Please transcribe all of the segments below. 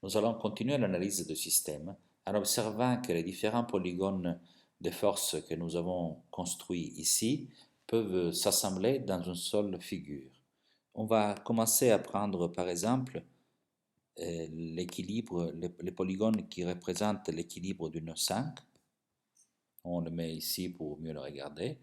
Nous allons continuer l'analyse du système en observant que les différents polygones de force que nous avons construits ici peuvent s'assembler dans une seule figure. On va commencer à prendre par exemple l'équilibre, les polygones qui représentent l'équilibre du nœud 5. On le met ici pour mieux le regarder.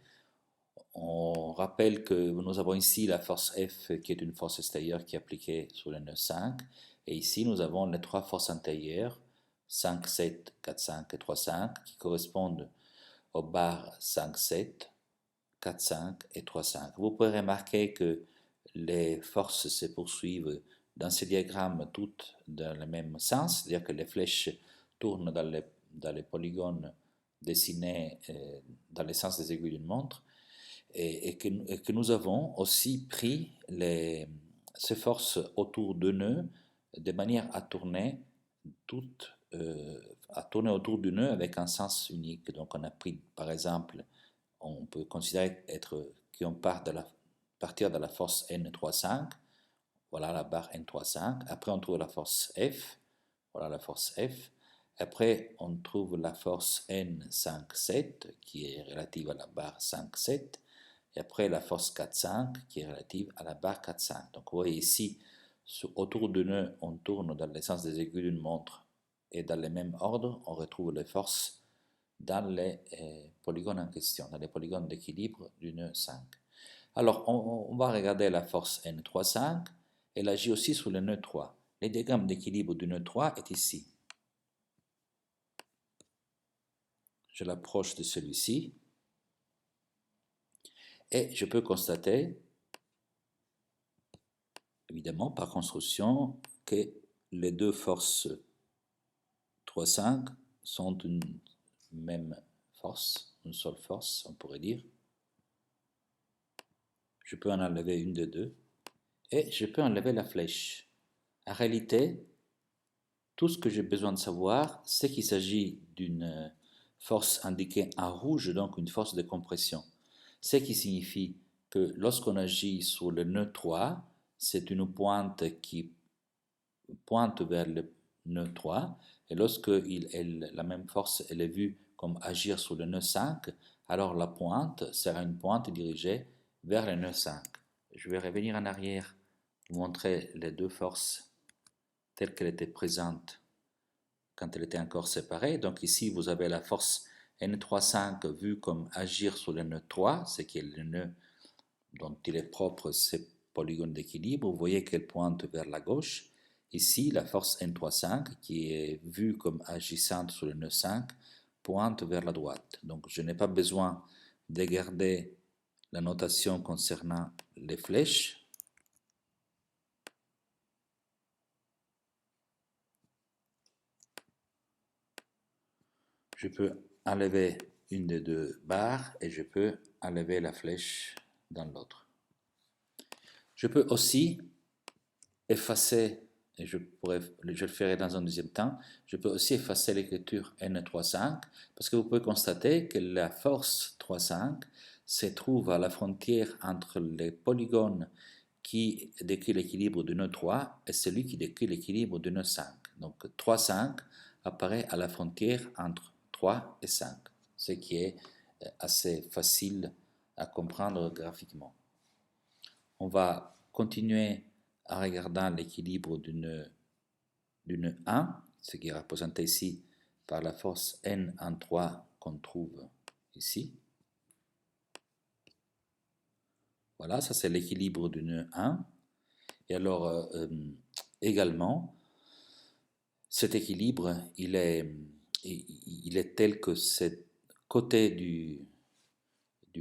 On rappelle que nous avons ici la force F qui est une force extérieure qui est appliquée sur le nœud 5. Et ici, nous avons les trois forces intérieures, 5, 7, 4, 5 et 3, 5, qui correspondent aux barres 5, 7, 4, 5 et 3, 5. Vous pouvez remarquer que les forces se poursuivent dans ce diagramme toutes dans le même sens, c'est-à-dire que les flèches tournent dans les polygones dessinés dans le sens des aiguilles d'une montre, et que nous avons aussi pris ces forces autour de nœuds de manière à tourner autour du nœud avec un sens unique. Donc on a pris par exemple, on peut considérer qu'on partir de la force N35, voilà la barre N35, après on trouve la force F, voilà la force F, après on trouve la force N57 qui est relative à la barre 5,7, et après la force 4,5 qui est relative à la barre 4,5. Donc vous voyez ici, autour du nœud, on tourne dans le sens des aiguilles d'une montre, et dans le même ordre, on retrouve les forces dans les polygones en question, dans les polygones d'équilibre du nœud 5. Alors, on va regarder la force N35, elle agit aussi sur le nœud 3. Le diagramme d'équilibre du nœud 3 est ici. Je l'approche de celui-ci. Et je peux constater, évidemment, par construction, que les deux forces 3, 5 sont une même force, une seule force, on pourrait dire. Je peux en enlever une des deux. Et je peux enlever la flèche. En réalité, tout ce que j'ai besoin de savoir, c'est qu'il s'agit d'une force indiquée en rouge, donc une force de compression. Ce qui signifie que lorsqu'on agit sur le nœud 3, c'est une pointe qui pointe vers le nœud 3, et lorsque la même force elle est vue comme agir sur le nœud 5, alors la pointe sera une pointe dirigée vers le nœud 5. Je vais revenir en arrière, vous montrer les deux forces telles qu'elles étaient présentes quand elle était encore séparée. Donc ici, vous avez la force N35 vue comme agir sur le nœud 3, ce qui est le nœud dont il est propre ce polygone d'équilibre. Vous voyez qu'elle pointe vers la gauche. Ici, la force N35, qui est vue comme agissante sur le nœud 5, pointe vers la droite. Donc je n'ai pas besoin de garder la notation concernant les flèches. Je peux enlever une des deux barres et je peux enlever la flèche dans l'autre. Je peux aussi effacer, et je le ferai dans un deuxième temps, je peux aussi effacer l'écriture N35 parce que vous pouvez constater que la force 3,5 se trouve à la frontière entre les polygones qui décrit l'équilibre du nœud 3 et celui qui décrit l'équilibre du nœud 5. Donc 3,5 apparaît à la frontière entre 3 et 5, ce qui est assez facile à comprendre graphiquement. On va continuer en regardant l'équilibre du nœud 1, ce qui est représenté ici par la force N en 3 qu'on trouve ici. Voilà, ça c'est l'équilibre du nœud 1. Et alors, également, cet équilibre, il est tel que ce côté du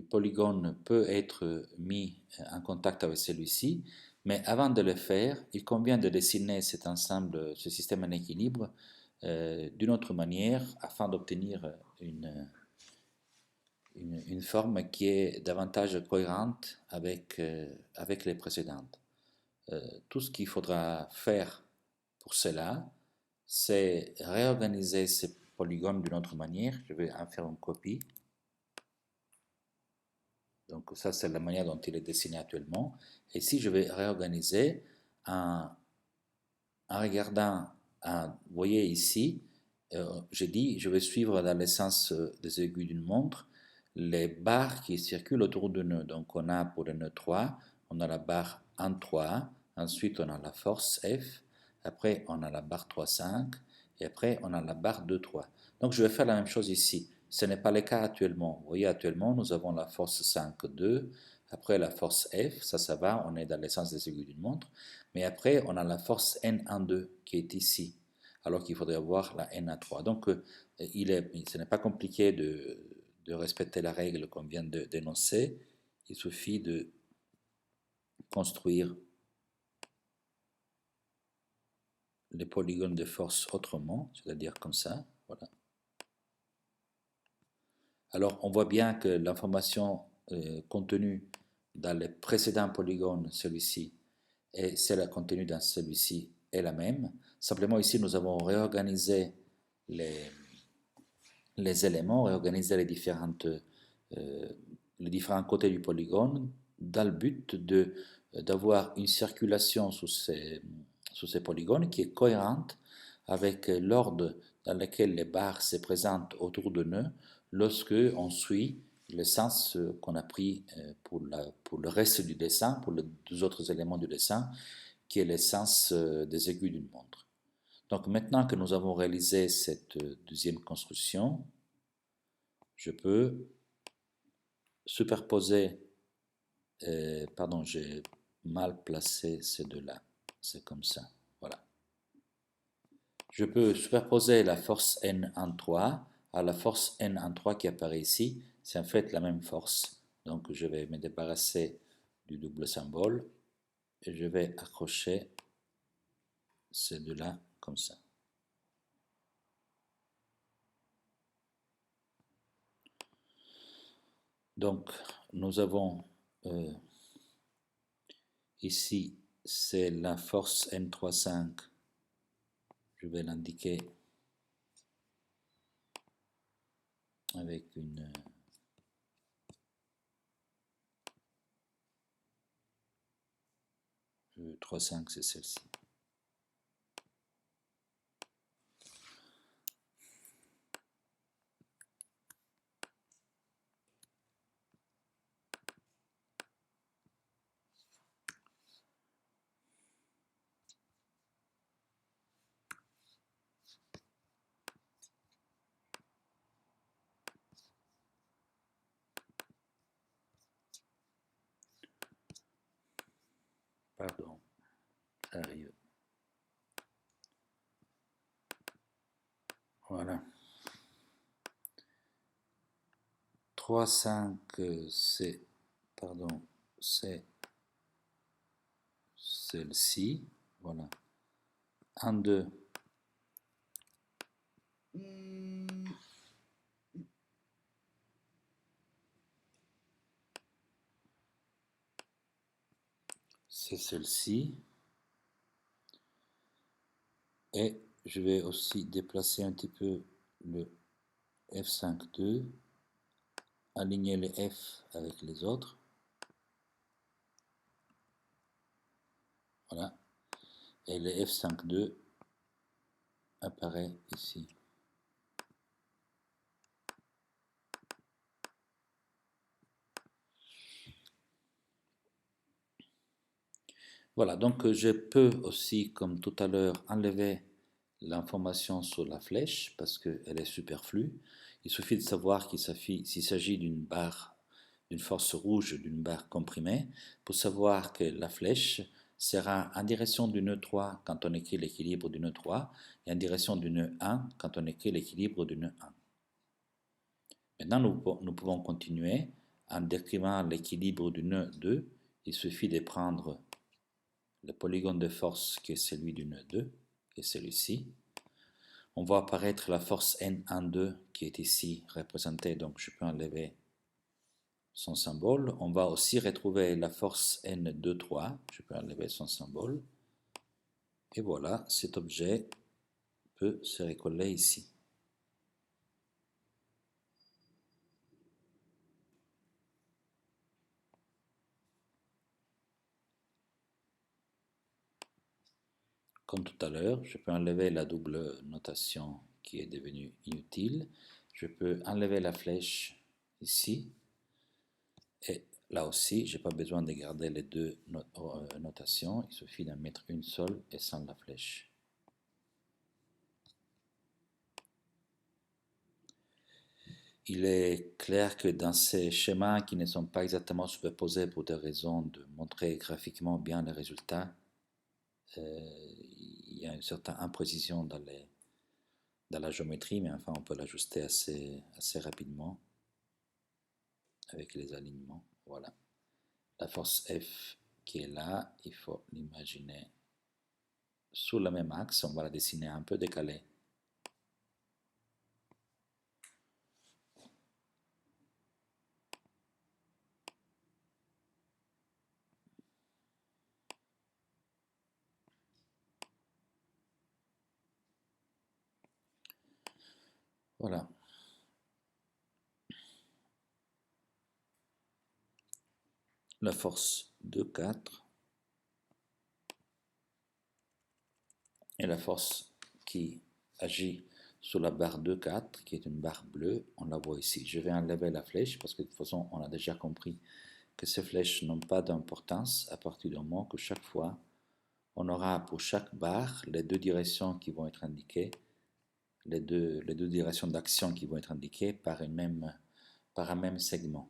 polygone peut être mis en contact avec celui-ci, mais avant de le faire, il convient de dessiner cet ensemble, ce système en équilibre, d'une autre manière afin d'obtenir une forme qui est davantage cohérente avec les précédentes. Tout ce qu'il faudra faire pour cela, c'est réorganiser ces polygones d'une autre manière. Je vais en faire une copie. Donc ça, c'est la manière dont il est dessiné actuellement. Et si je vais réorganiser en regardant Vous voyez ici, j'ai dit, je vais suivre dans le sens des aiguilles d'une montre les barres qui circulent autour du nœud. Donc on a pour le nœud 3, on a la barre 1,3, ensuite on a la force F, après on a la barre 3,5 et après on a la barre 2,3. Donc je vais faire la même chose ici. Ce n'est pas le cas actuellement. Vous voyez, actuellement nous avons la force 5,2, après la force F, ça va, on est dans le sens des aiguilles d'une montre. Mais après, on a la force N12 qui est ici, alors qu'il faudrait avoir la Na3. Donc, ce n'est pas compliqué de respecter la règle qu'on vient de d'énoncer. Il suffit de construire les polygones de force autrement, c'est-à-dire comme ça. Voilà. Alors, on voit bien que l'information contenue dans les précédents polygones, celui-ci, et celle contenue dans celui-ci est la même. Simplement ici, nous avons réorganisé les éléments, réorganisé les différents côtés du polygone dans le but d'avoir une circulation sous ces polygones qui est cohérente avec l'ordre dans lequel les barres se présentent autour de nœuds lorsque on suit le sens qu'on a pris pour le reste du dessin, pour les deux autres éléments du dessin, qui est le sens des aiguilles d'une montre. Donc maintenant que nous avons réalisé cette deuxième construction, je peux superposer, pardon, j'ai mal placé ces deux-là, c'est comme ça, voilà. Je peux superposer la force N en 3 à la force N en 3 qui apparaît ici, c'est en fait la même force, donc je vais me débarrasser du double symbole et je vais accrocher ces deux-là comme ça. Donc, nous avons ici, c'est la force N35. Je vais l'indiquer avec une 3,5, c'est celle-ci. Pardon, arrive. Voilà. 3,5, c'est, pardon, c'est celle-ci. Voilà. 1,2. C'est celle-ci. Et je vais aussi déplacer un petit peu le F5,2, aligner les F avec les autres. Voilà. Et le F5,2 apparaît ici. Voilà, donc je peux aussi, comme tout à l'heure, enlever l'information sur la flèche parce qu'elle est superflue. Il suffit de savoir qu'il s'agit d'une barre, d'une force rouge, d'une barre comprimée, pour savoir que la flèche sera en direction du nœud 3 quand on écrit l'équilibre du nœud 3 et en direction du nœud 1 quand on écrit l'équilibre du nœud 1. Maintenant, nous pouvons continuer en décrivant l'équilibre du nœud 2. Il suffit de prendre le polygone de force qui est celui du nœud 2, qui est celui-ci. On voit apparaître la force N12 qui est ici représentée, donc je peux enlever son symbole. On va aussi retrouver la force N23, je peux enlever son symbole. Et voilà, cet objet peut se recoller ici. comme tout à l'heure, je peux enlever la double notation qui est devenue inutile. Je peux enlever la flèche ici. Et là aussi, je n'ai pas besoin de garder les deux notations. Il suffit d'en mettre une seule et sans la flèche. Il est clair que dans ces schémas qui ne sont pas exactement superposés pour des raisons de montrer graphiquement bien les résultats, il y a une certaine imprécision dans la géométrie, mais enfin on peut l'ajuster assez rapidement avec les alignements. Voilà. La force F qui est là, il faut l'imaginer sur le même axe, on va la dessiner un peu décalée. Voilà. La force 2,4 et la force qui agit sur la barre 2,4 qui est une barre bleue, on la voit ici. Je vais enlever la flèche parce que de toute façon on a déjà compris que ces flèches n'ont pas d'importance à partir du moment que chaque fois on aura pour chaque barre les deux directions qui vont être indiquées, les deux directions d'action qui vont être indiquées par un même segment.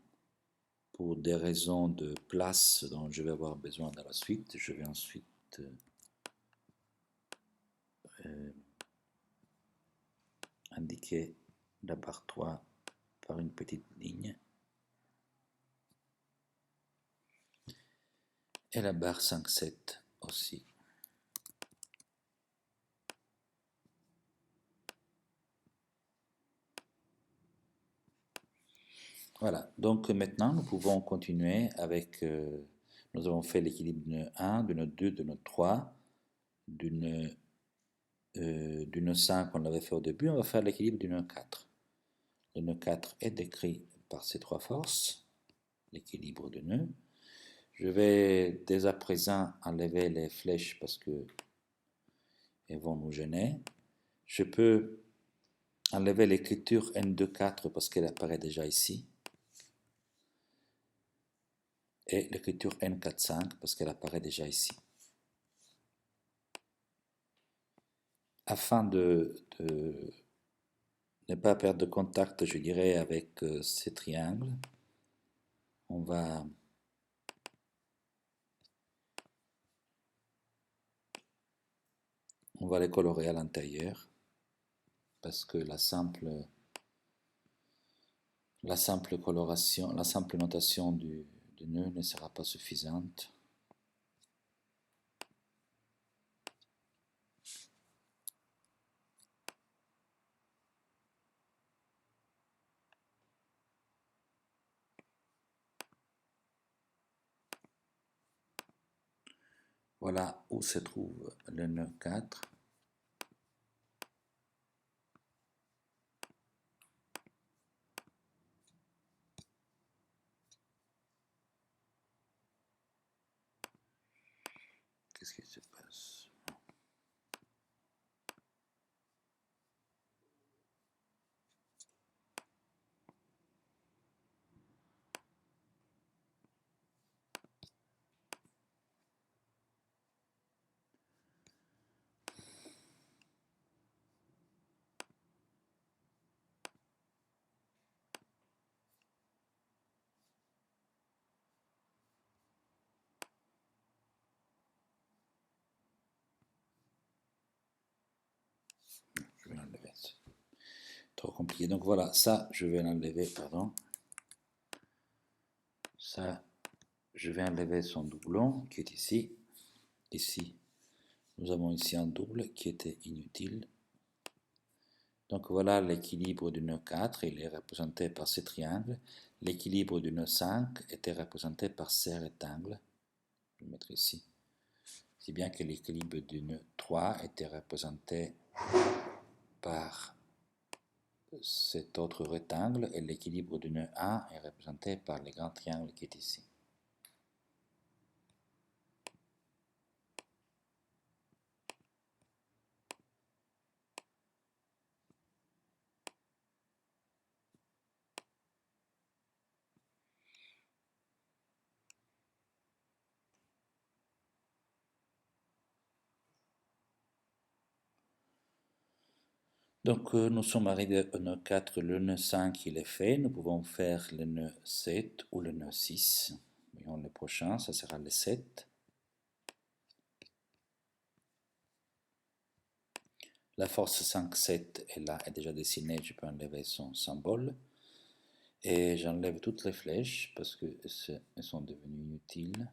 Pour des raisons de place dont je vais avoir besoin dans la suite, je vais ensuite indiquer la barre 3 par une petite ligne et la barre 5,7 aussi. Voilà, donc maintenant nous pouvons continuer avec, nous avons fait l'équilibre de nœud 1, de nœud 2, de nœud 3, du nœud 5 on l'avait fait au début, on va faire l'équilibre du nœud 4. Le nœud 4 est décrit par ces trois forces, l'équilibre de nœud. Je vais dès à présent enlever les flèches parce que elles vont nous gêner. Je peux enlever l'écriture N24 parce qu'elle apparaît déjà ici. Et l'écriture N45 parce qu'elle apparaît déjà ici. Afin de ne pas perdre de contact, je dirais, avec ces triangles, on va les colorer à l'intérieur parce que la simple coloration, la simple notation du nœud ne sera pas suffisante. Voilà où se trouve le nœud 4. Qu'est-ce qui se passe? Je vais l'enlever. Trop compliqué. Donc voilà, ça, je vais l'enlever, pardon. Ça, je vais enlever son doublon qui est ici. Ici, nous avons ici un double qui était inutile. Donc voilà l'équilibre du nœud 4, il est représenté par ces triangles. L'équilibre du nœud 5 était représenté par ces rectangles. Je vais le mettre ici. Si bien que l'équilibre du nœud 3 était représenté par cet autre rectangle et l'équilibre du nœud 1 est représenté par le grand triangle qui est ici. Donc nous sommes arrivés au nœud 4, le nœud 5 il est fait, nous pouvons faire le nœud 7 ou le nœud 6. Voyons le prochain, ça sera le 7. La force 5-7 est là, est déjà dessinée, je peux enlever son symbole. Et j'enlève toutes les flèches parce qu'elles sont devenues inutiles.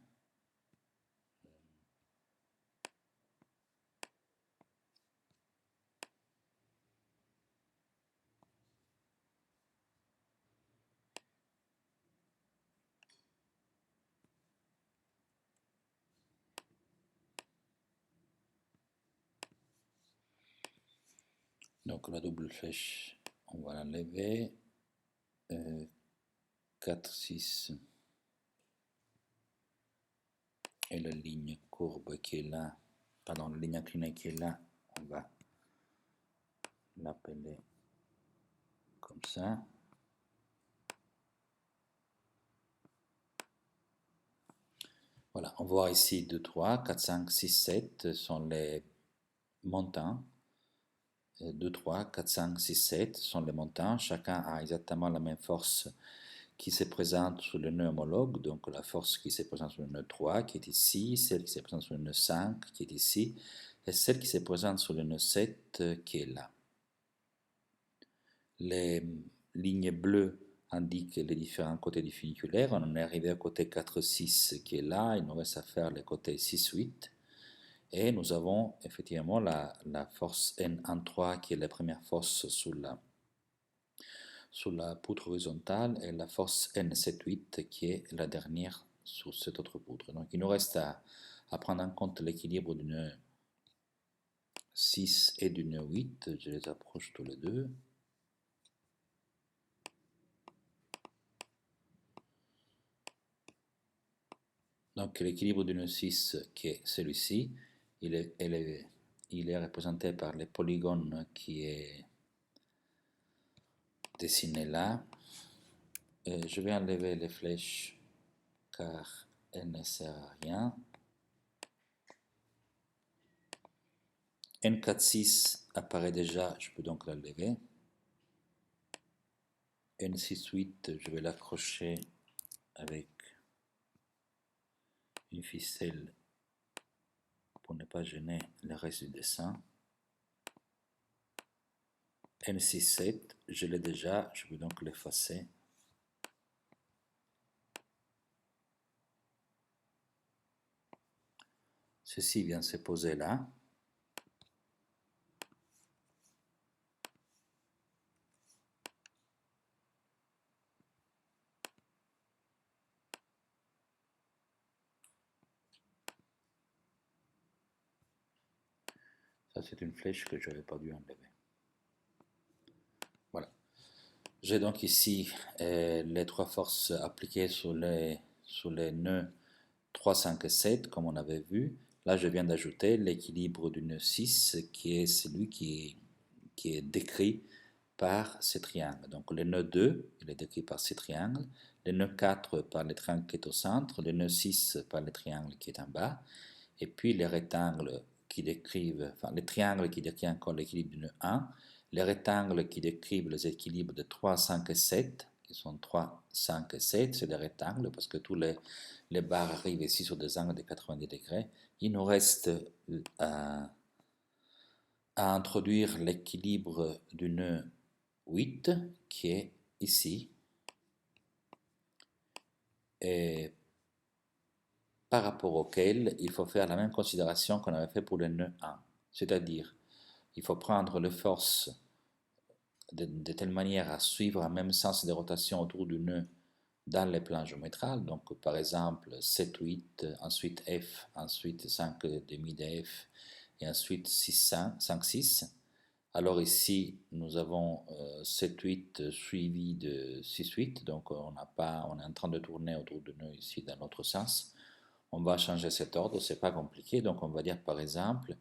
Donc la double flèche, on va l'enlever. 4, 6. Et la ligne courbe qui est là, pardon, la ligne inclinée qui est là, on va l'appeler comme ça. Voilà, on voit ici 2, 3, 4, 5, 6, 7 sont les montants. 2, 3, 4, 5, 6, 7 sont les montants. Chacun a exactement la même force qui se présente sur le nœud homologue. Donc la force qui se présente sur le nœud 3 qui est ici, celle qui se présente sur le nœud 5 qui est ici, et celle qui se présente sur le nœud 7 qui est là. Les lignes bleues indiquent les différents côtés du funiculaire. On en est arrivé au côté 4, 6 qui est là. Il nous reste à faire le côté 6, 8. Et nous avons effectivement la force N13 qui est la première force sous la poutre horizontale et la force N78 qui est la dernière sur cette autre poutre. Donc il nous reste à prendre en compte l'équilibre du nœud 6 et du nœud 8. Je les approche tous les deux. Donc l'équilibre du nœud 6 qui est celui-ci, il est représenté par les polygones qui est dessiné là. Je vais enlever les flèches car elles ne servent à rien. N46 apparaît déjà, je peux donc l'enlever. N68, je vais l'accrocher avec une ficelle pour ne pas gêner le reste du dessin. N67, je l'ai déjà, je peux donc l'effacer. Ceci vient se poser là. Ça, c'est une flèche que je n'aurais pas dû enlever. Voilà. J'ai donc ici les trois forces appliquées sur les nœuds 3, 5 et 7, comme on avait vu. Là, je viens d'ajouter l'équilibre du nœud 6, qui est celui qui est décrit par ces triangles. Donc le nœud 2, il est décrit par ces triangles. Le nœud 4 par le triangle qui est au centre. Le nœud 6 par le triangle qui est en bas. Et puis les rectangles qui décrivent, enfin les triangles qui décrivent encore l'équilibre du nœud 1. Les rectangles qui décrivent les équilibres de 3, 5 et 7, qui sont 3, 5 et 7, c'est des rectangles parce que tous les barres arrivent ici sur des angles de 90 degrés. Il nous reste à introduire l'équilibre du nœud 8 qui est ici. Et par rapport auquel il faut faire la même considération qu'on avait fait pour le nœud 1. C'est-à-dire, il faut prendre les forces de telle manière à suivre un même sens de rotation autour du nœud dans les plans géométrales. Donc, par exemple, 7, 8, ensuite F, ensuite 5 demi de F, et ensuite 6, 5, 6. Alors ici, nous avons 7, 8 suivi de 6, 8. Donc, on est en train de tourner autour du nœud ici dans l'autre sens. On va changer cet ordre, c'est pas compliqué. Donc, on va dire par exemple,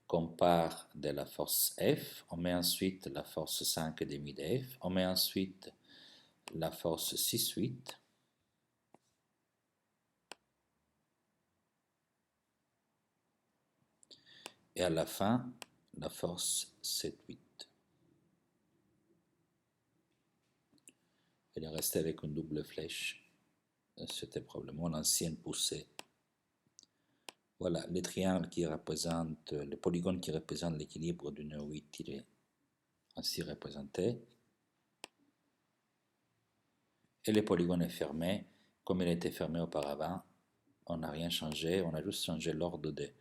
qu'on part de la force F, on met ensuite la force 5 demi de F, on met ensuite la force 6, 8. Et à la fin, la force 7, 8. Elle est restée avec une double flèche. C'était probablement l'ancienne poussée. Voilà, les triangles qui représentent, le polygone qui représente l'équilibre d'une 8, il est ainsi représenté. Et le polygone est fermé, comme il était fermé auparavant. On n'a rien changé, on a juste changé l'ordre des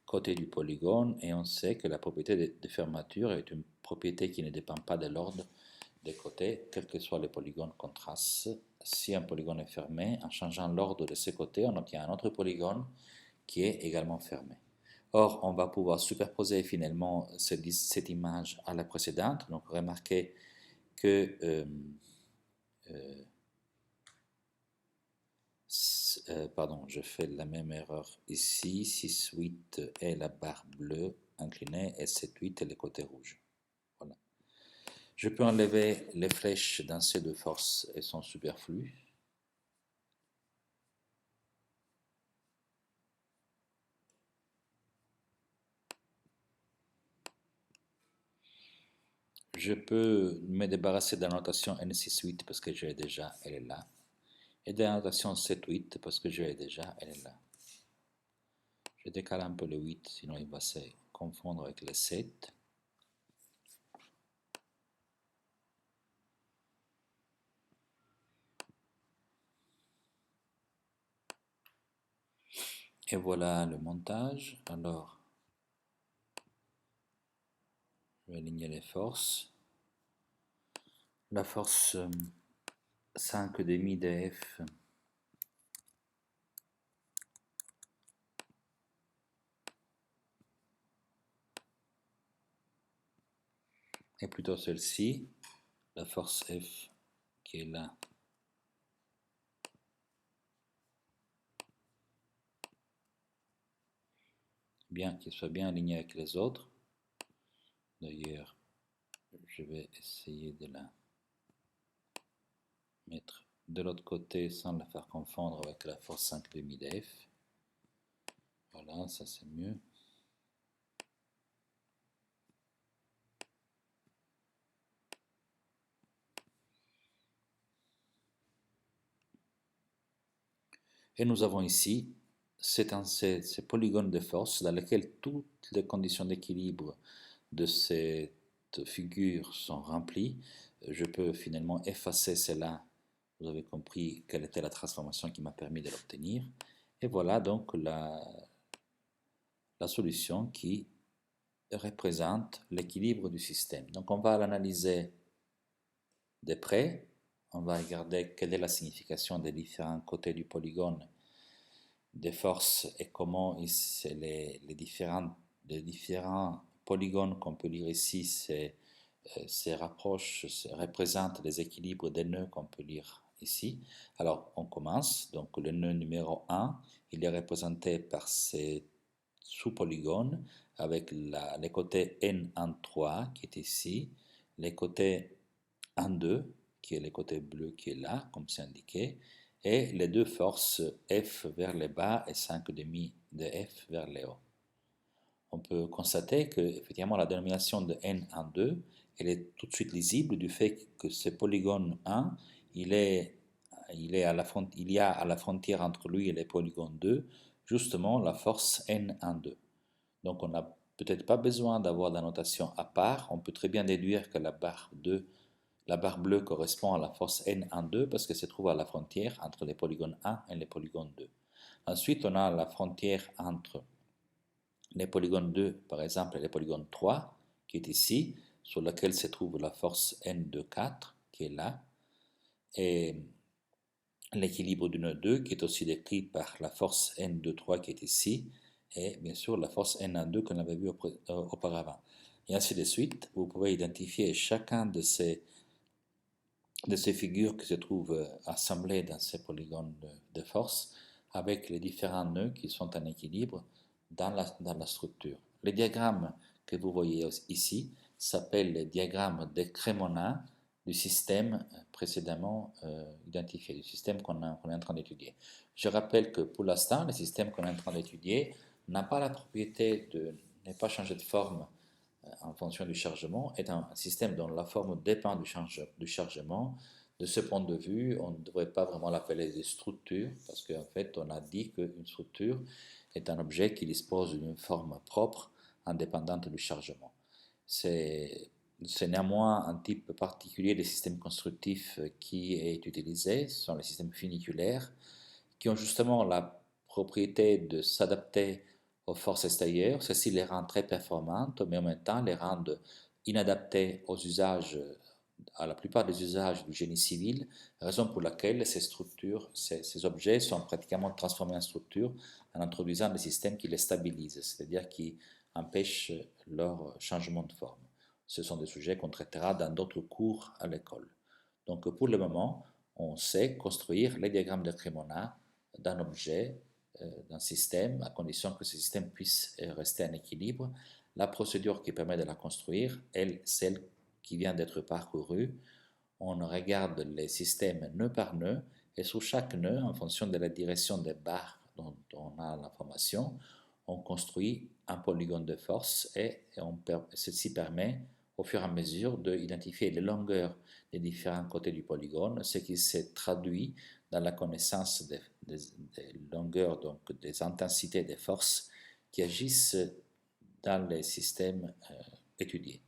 côtés du polygone et on sait que la propriété de fermeture est une propriété qui ne dépend pas de l'ordre des côtés, quel que soit le polygone qu'on trace. Si un polygone est fermé, en changeant l'ordre de ses côtés, on obtient un autre polygone qui est également fermé. Or, on va pouvoir superposer finalement cette image à la précédente. Donc, remarquez que pardon, je fais la même erreur ici. 6,8 est la barre bleue inclinée et 7,8 est le côté rouge. Voilà. Je peux enlever les flèches dans ces deux forces, elles sont superflues. Je peux me débarrasser de la notation N6,8 parce que je l'ai déjà, elle est là. Et de la notation 7,8 parce que je l'ai déjà, elle est là. Je décale un peu le 8, sinon il va se confondre avec le 7. Et voilà le montage. Alors, je vais aligner les forces. La force 5,5 de F est plutôt celle-ci. La force F qui est là. Bien qu'il soit bien aligné avec les autres. D'ailleurs, je vais essayer de la mettre de l'autre côté sans la faire confondre avec la force 5,5 de F. Voilà, ça c'est mieux. Et nous avons ici ces polygones de force dans lesquels toutes les conditions d'équilibre de cette figure sont remplies. Je peux finalement effacer cela. Vous avez compris quelle était la transformation qui m'a permis de l'obtenir. Et voilà donc la solution qui représente l'équilibre du système. Donc on va l'analyser de près. On va regarder quelle est la signification des différents côtés du polygone des forces et comment les différents polygones qu'on peut lire ici se rapprochent, représentent les équilibres des nœuds qu'on peut lire ici. Alors on commence, donc le nœud numéro 1, il est représenté par ces sous-polygones avec les côtés N en 3 qui est ici, les côtés en 2 qui est le côté bleu qui est là, comme c'est indiqué, et les deux forces F vers le bas et 5,5 de F vers le haut. On peut constater que effectivement la dénomination de N en 2, elle est tout de suite lisible du fait que ce polygone 1, il y a à la frontière entre lui et le polygone 2, justement la force N en 2. Donc on n'a peut-être pas besoin d'avoir la notation à part, on peut très bien déduire que la barre bleue correspond à la force N en 2 parce qu'elle se trouve à la frontière entre les polygones 1 et les polygones 2. Ensuite, on a la frontière entre les polygones 2, par exemple, et les polygones 3, qui est ici, sur laquelle se trouve la force N de 4, qui est là, et l'équilibre du nœud 2, qui est aussi décrit par la force N de 3, qui est ici, et bien sûr la force N en 2 qu'on avait vu auparavant. Et ainsi de suite, vous pouvez identifier chacun de ces figures qui se trouvent assemblées dans ces polygones de force avec les différents nœuds qui sont en équilibre dans la structure. Les diagrammes que vous voyez ici s'appellent les diagrammes de Cremona du système précédemment identifié, du système qu'on est en train d'étudier. Je rappelle que pour l'instant, le système qu'on est en train d'étudier n'a pas la propriété de ne pas changer de forme en fonction du chargement, est un système dont la forme dépend du chargement, De ce point de vue, on ne devrait pas vraiment l'appeler des structures, parce qu'en fait, on a dit qu'une structure est un objet qui dispose d'une forme propre, indépendante du chargement. C'est néanmoins un type particulier de système constructif qui est utilisé, ce sont les systèmes funiculaires, qui ont justement la propriété de s'adapter aux forces extérieures. Ceci les rend très performantes, mais en même temps les rendent inadaptées aux usages, à la plupart des usages du génie civil, raison pour laquelle ces structures, ces objets sont pratiquement transformés en structures en introduisant des systèmes qui les stabilisent, c'est-à-dire qui empêchent leur changement de forme. Ce sont des sujets qu'on traitera dans d'autres cours à l'école. Donc pour le moment, on sait construire les diagrammes de Cremona d'un objet, d'un système, à condition que ce système puisse rester en équilibre. La procédure qui permet de la construire est celle qui vient d'être parcourue. On regarde les systèmes nœud par nœud et sur chaque nœud, en fonction de la direction des barres dont on a l'information, on construit un polygone de force et ceci permet au fur et à mesure d'identifier les longueurs des différents côtés du polygone, ce qui s'est traduit dans la connaissance des longueurs, donc des intensités des forces qui agissent dans les systèmes étudiés.